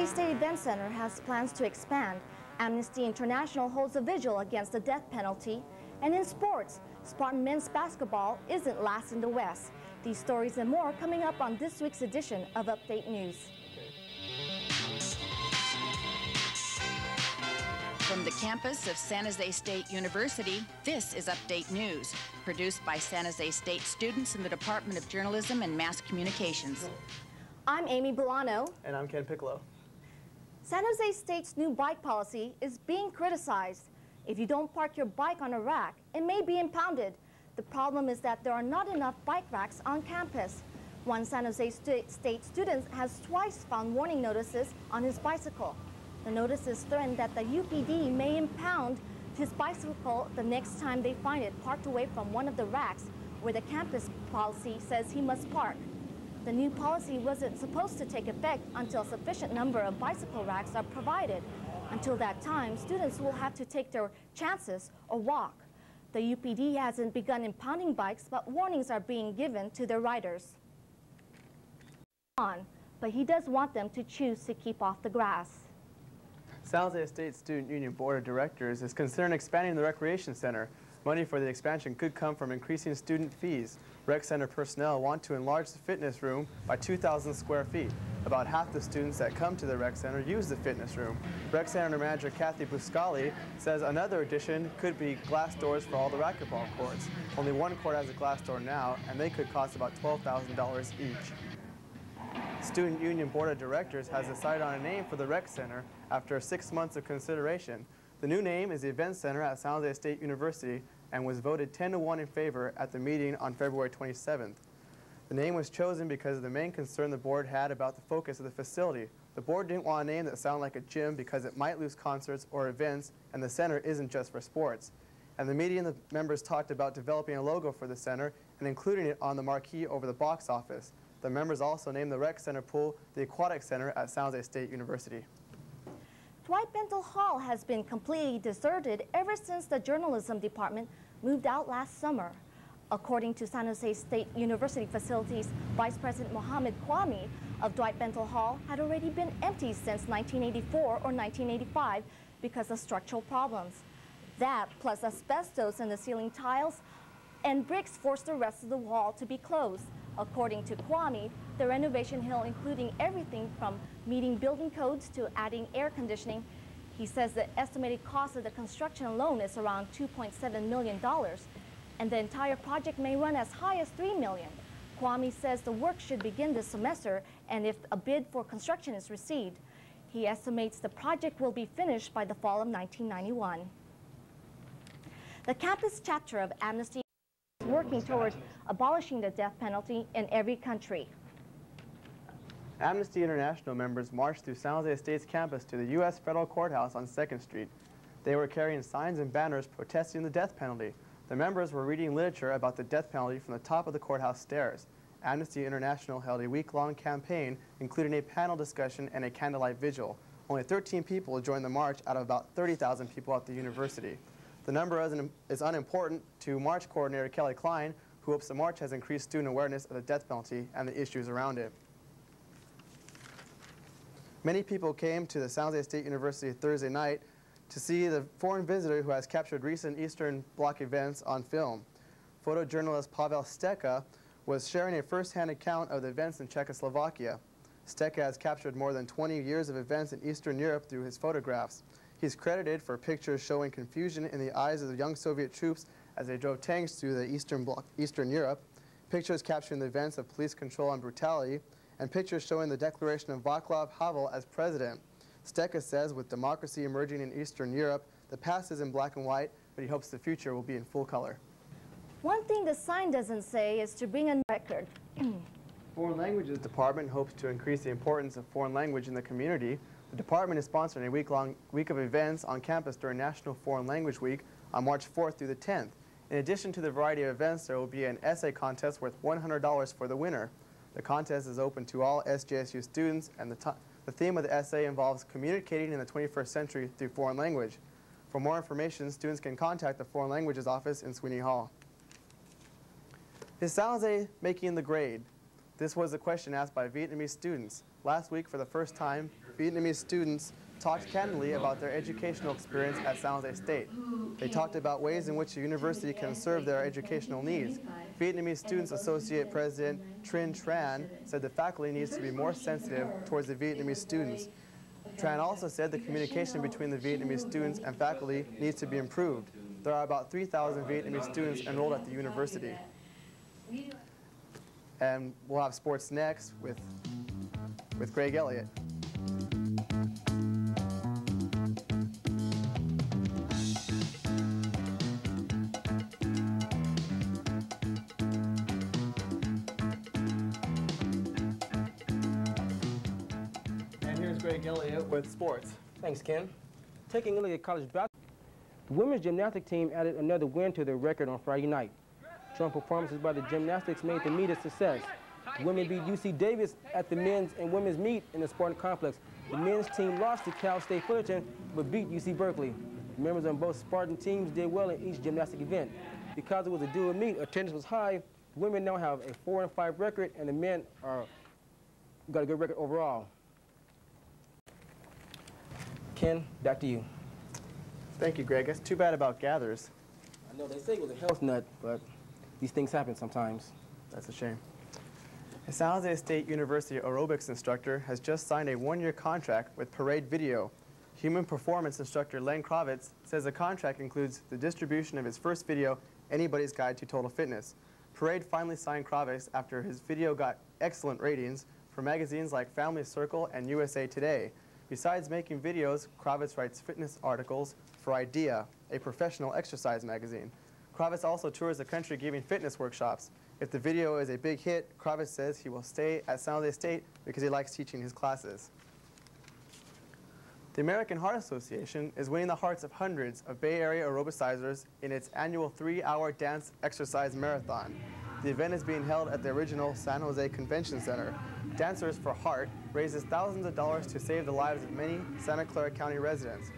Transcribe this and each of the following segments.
Jose State Event Center has plans to expand. Amnesty International holds a vigil against the death penalty. And in sports, Spartan men's basketball isn't last in the West. These stories and more coming up on this week's edition of Update News. From the campus of San Jose State University, this is Update News, produced by San Jose State students in the Department of Journalism and Mass Communications. I'm Amy Bolano. And I'm Ken Piccolo. San Jose State's new bike policy is being criticized. If you don't park your bike on a rack, it may be impounded. The problem is that there are not enough bike racks on campus. One San Jose State student has twice found warning notices on his bicycle. The notices threaten that the UPD may impound his bicycle the next time they find it parked away from one of the racks where the campus policy says he must park. The new policy wasn't supposed to take effect until a sufficient number of bicycle racks are provided. Until that time, students will have to take their chances or walk. The UPD hasn't begun impounding bikes, but warnings are being given to their riders. But he does want them to choose to keep off the grass. San Jose State Student Union Board of Directors is considering expanding the recreation center. Money for the expansion could come from increasing student fees. Rec Center personnel want to enlarge the fitness room by 2,000 square feet. About half the students that come to the Rec Center use the fitness room. Rec Center manager Kathy Buscali says another addition could be glass doors for all the racquetball courts. Only one court has a glass door now, and they could cost about $12,000 each. Student Union Board of Directors has decided on a name for the Rec Center after 6 months of consideration. The new name is the Event Center at San Jose State University and was voted 10-1 in favor at the meeting on February 27th. The name was chosen because of the main concern the board had about the focus of the facility. The board didn't want a name that sounded like a gym because it might lose concerts or events, and the center isn't just for sports. At the meeting, the members talked about developing a logo for the center and including it on the marquee over the box office. The members also named the Rec Center pool the Aquatic Center at San Jose State University. Dwight Bentel Hall has been completely deserted ever since the journalism department moved out last summer. According to San Jose State University Facilities Vice President Mohammed Kwame, of Dwight Bentel Hall had already been empty since 1984 or 1985 because of structural problems. That, plus asbestos in the ceiling tiles and bricks, forced the rest of the wall to be closed. According to Kwame, the renovation hill, including everything from meeting building codes to adding air conditioning, he says the estimated cost of the construction alone is around $2.7 million, and the entire project may run as high as $3 million. Kwame says the work should begin this semester, and if a bid for construction is received, he estimates the project will be finished by the fall of 1991. The campus chapter of Amnesty is working towards abolishing the death penalty in every country. Amnesty International members marched through San Jose State's campus to the U.S. Federal Courthouse on 2nd Street. They were carrying signs and banners protesting the death penalty. The members were reading literature about the death penalty from the top of the courthouse stairs. Amnesty International held a week-long campaign, including a panel discussion and a candlelight vigil. Only 13 people joined the march out of about 30,000 people at the university. The number is unimportant to March Coordinator Kelly Klein, who hopes the march has increased student awareness of the death penalty and the issues around it. Many people came to the San Jose State University Thursday night to see the foreign visitor who has captured recent Eastern Bloc events on film. Photojournalist Pavel Steka was sharing a first-hand account of the events in Czechoslovakia. Steka has captured more than 20 years of events in Eastern Europe through his photographs. He's credited for pictures showing confusion in the eyes of the young Soviet troops as they drove tanks through the Eastern Europe, pictures capturing the events of police control and brutality, and pictures showing the declaration of Václav Havel as president. Steka says with democracy emerging in Eastern Europe, the past is in black and white, but he hopes the future will be in full color. One thing the sign doesn't say is to bring a record. Foreign Languages Department hopes to increase the importance of foreign language in the community. The department is sponsoring a week of events on campus during National Foreign Language Week on March 4th through the 10th. In addition to the variety of events, there will be an essay contest worth $100 for the winner. The contest is open to all SJSU students, and the theme of the essay involves communicating in the 21st century through foreign language. For more information, students can contact the Foreign Languages Office in Sweeney Hall. Is San Jose making the grade? This was a question asked by Vietnamese students. Last week, for the first time, Vietnamese students talked candidly about their educational experience at San Jose State. They talked about ways in which the university can serve their educational needs. Vietnamese Students Associate President Trinh Tran said the faculty needs to be more sensitive towards the Vietnamese students. Tran also said the communication between the Vietnamese students and faculty needs to be improved. There are about 3,000 Vietnamese students enrolled at the university. And we'll have sports next with Greg Elliott. And here's Greg Elliott with sports. Thanks, Ken. Taking a look at college basketball, the women's gymnastics team added another win to their record on Friday night. Strong performances by the gymnastics made the meet a success. The women beat UC Davis at the men's and women's meet in the Spartan Complex. The men's team lost to Cal State Fullerton, but beat UC Berkeley. The members on both Spartan teams did well in each gymnastic event. Because it was a dual meet, attendance was high. The women now have a 4-5 record, and the men got a good record overall. Ken, back to you. Thank you, Greg. That's too bad about Gathers. I know they say it was a health nut, but these things happen sometimes. That's a shame. A San Jose State University aerobics instructor has just signed a 1-year contract with Parade Video. Human performance instructor Len Kravitz says the contract includes the distribution of his first video, Anybody's Guide to Total Fitness. Parade finally signed Kravitz after his video got excellent ratings for magazines like Family Circle and USA Today. Besides making videos, Kravitz writes fitness articles for Idea, a professional exercise magazine. Kravitz also tours the country giving fitness workshops. If the video is a big hit, Kravitz says he will stay at San Jose State because he likes teaching his classes. The American Heart Association is winning the hearts of hundreds of Bay Area aerobicizers in its annual 3-hour dance exercise marathon. The event is being held at the original San Jose Convention Center. Dancers for Heart raises thousands of dollars to save the lives of many Santa Clara County residents.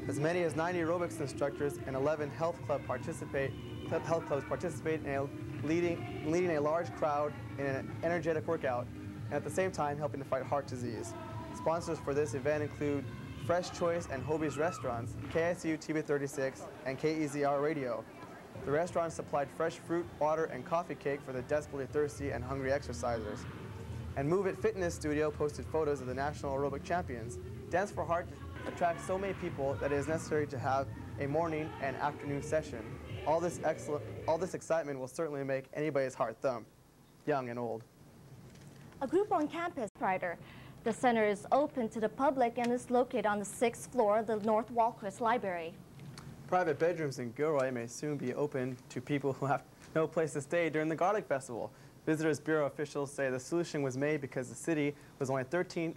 As many as 90 aerobics instructors and 11 health clubs participate in leading a large crowd in an energetic workout, and at the same time helping to fight heart disease. Sponsors for this event include Fresh Choice and Hobie's Restaurants, KSU TV 36, and KEZR Radio. The restaurants supplied fresh fruit, water, and coffee cake for the desperately thirsty and hungry exercisers. And Move It Fitness Studio posted photos of the national aerobic champions. Dance for Heart attracts so many people that it is necessary to have a morning and afternoon session. All this excitement will certainly make anybody's heart thump, young and old. A group on campus, Ryder. The center is open to the public and is located on the 6th floor of the North Walcrest Library. Private bedrooms in Gilroy may soon be open to people who have no place to stay during the Garlic Festival. Visitors Bureau officials say the solution was made because the city has only 13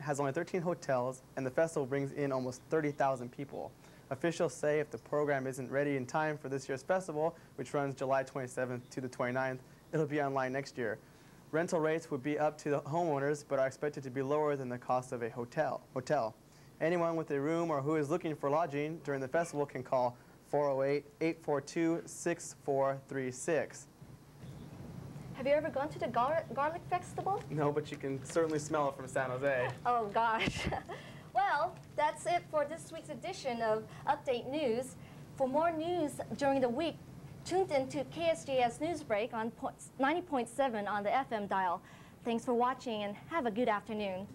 hotels and the festival brings in almost 30,000 people. Officials say if the program isn't ready in time for this year's festival, which runs July 27th to the 29th, it'll be online next year. Rental rates would be up to the homeowners, but are expected to be lower than the cost of a hotel. Anyone with a room or who is looking for lodging during the festival can call 408-842-6436. Have you ever gone to the Garlic Festival? No, but you can certainly smell it from San Jose. Oh, gosh. Well, that's it for this week's edition of Update News. For more news during the week, tune in to KSJS Newsbreak on 90.7 on the FM dial. Thanks for watching and have a good afternoon.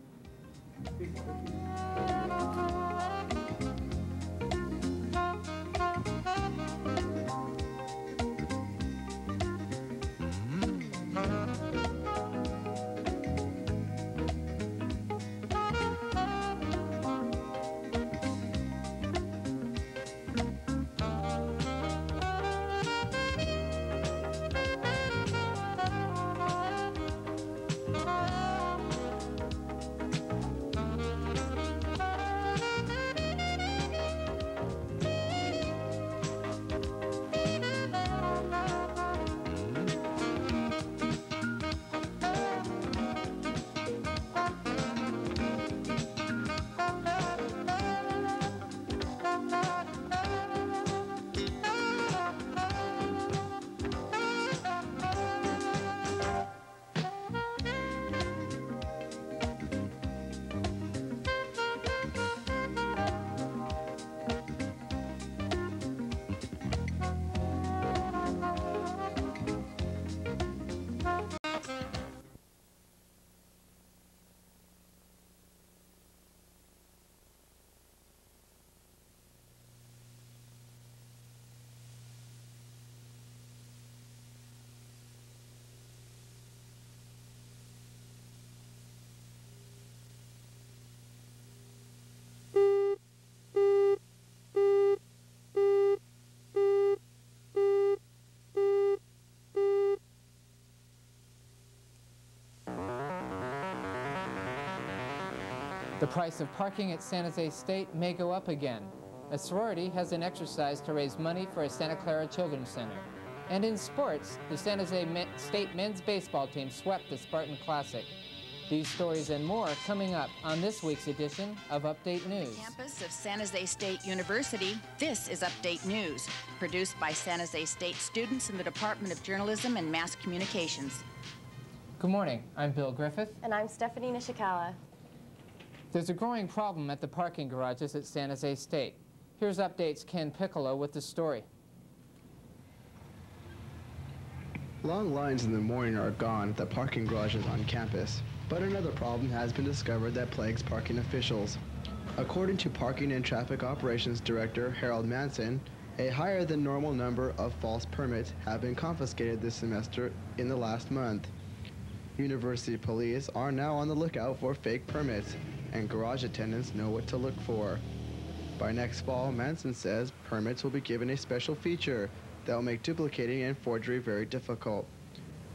The price of parking at San Jose State may go up again. A sorority has an exercise to raise money for a Santa Clara Children's Center. And in sports, the San Jose State men's baseball team swept the Spartan Classic. These stories and more coming up on this week's edition of Update News. On the campus of San Jose State University, this is Update News, produced by San Jose State students in the Department of Journalism and Mass Communications. Good morning, I'm Bill Griffith. And I'm Stephanie Nishikawa. There's a growing problem at the parking garages at San Jose State. Here's Update's Ken Piccolo with the story. Long lines in the morning are gone at the parking garages on campus, but another problem has been discovered that plagues parking officials. According to Parking and Traffic Operations Director Harold Manson, a higher than normal number of false permits have been confiscated this semester in the last month. University police are now on the lookout for fake permits, and garage attendants know what to look for. By next fall, Manson says permits will be given a special feature that will make duplicating and forgery very difficult.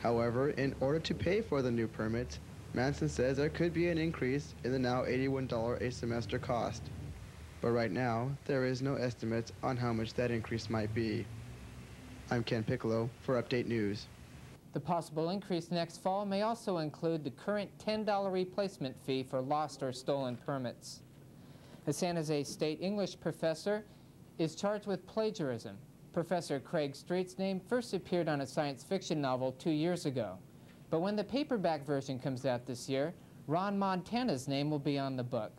However, in order to pay for the new permits, Manson says there could be an increase in the now $81 a semester cost. But right now, there is no estimate on how much that increase might be. I'm Ken Piccolo for Update News. The possible increase next fall may also include the current $10 replacement fee for lost or stolen permits. A San Jose State English professor is charged with plagiarism. Professor Craig Street's name first appeared on a science fiction novel 2 years ago. But when the paperback version comes out this year, Ron Montana's name will be on the book.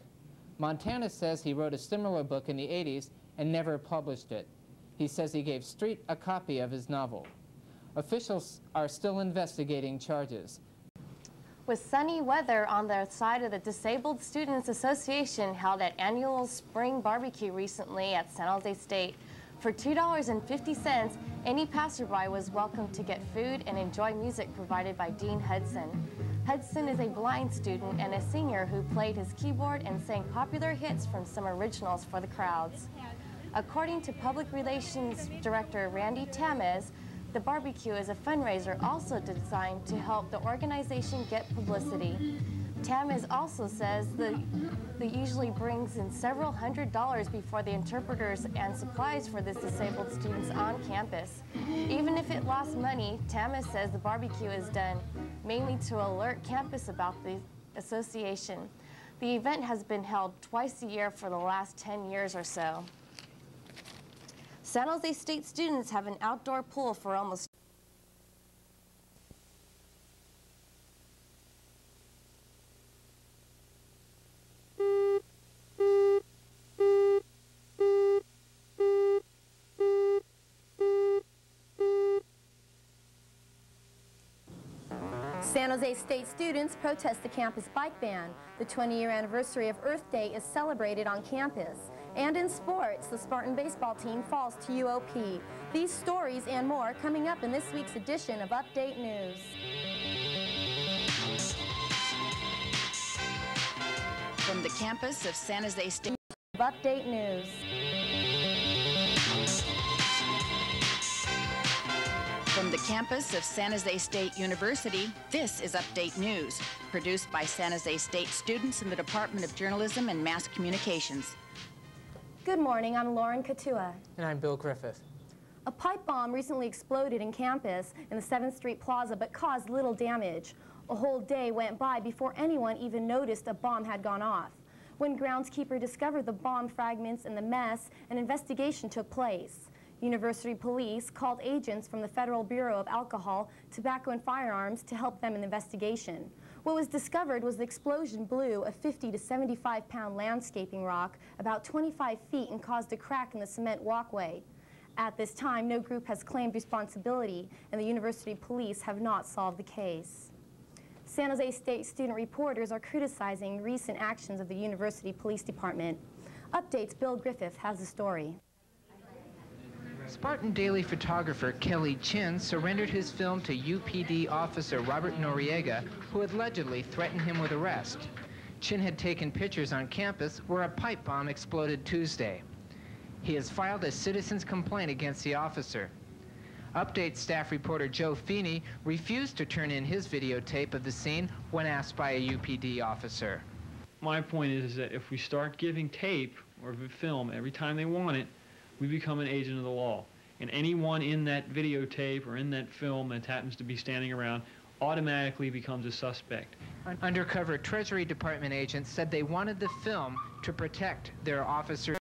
Montana says he wrote a similar book in the 80s and never published it. He says he gave Street a copy of his novel. Officials are still investigating charges. With sunny weather on the side of the Disabled Students Association held at annual spring barbecue recently at San Jose State. For $2.50, any passerby was welcome to get food and enjoy music provided by Dean Hudson. Hudson is a blind student and a senior who played his keyboard and sang popular hits from some originals for the crowds. According to Public Relations Director Randy Tamez, the barbecue is a fundraiser also designed to help the organization get publicity. Tamez also says that usually brings in several $100s before the interpreters and supplies for the disabled students on campus. Even if it lost money, Tamez says the barbecue is done mainly to alert campus about the association. The event has been held twice a year for the last 10 years or so. San Jose State students have an outdoor pool for almost San Jose State students protest the campus bike ban. The 20-year anniversary of Earth Day is celebrated on campus. And in sports, the Spartan baseball team falls to UOP. These stories and more coming up in this week's edition of Update News. From the campus of San Jose State. Update News. From the campus of San Jose State University, this is Update News, produced by San Jose State students in the Department of Journalism and Mass Communications. Good morning, I'm Lauren Katua. And I'm Bill Griffith. A pipe bomb recently exploded in campus in the 7th Street Plaza but caused little damage. A whole day went by before anyone even noticed a bomb had gone off. When groundskeeper discovered the bomb fragments and the mess, an investigation took place. University police called agents from the Federal Bureau of Alcohol, Tobacco and Firearms to help them in the investigation. What was discovered was the explosion blew a 50 to 75-pound landscaping rock about 25 feet and caused a crack in the cement walkway. At this time, no group has claimed responsibility, and the university police have not solved the case. San Jose State student reporters are criticizing recent actions of the University Police Department. Updates Bill Griffith has the story. Spartan Daily photographer Kelly Chin surrendered his film to UPD officer Robert Noriega, who had allegedly threatened him with arrest. Chin had taken pictures on campus where a pipe bomb exploded Tuesday. He has filed a citizen's complaint against the officer. Update staff reporter Joe Feeney refused to turn in his videotape of the scene when asked by a UPD officer. my point is that if we start giving tape or film every time they want it, we become an agent of the law. And anyone in that videotape or in that film that happens to be standing around automatically becomes a suspect. Undercover Treasury Department agents said they wanted the film to protect their officers.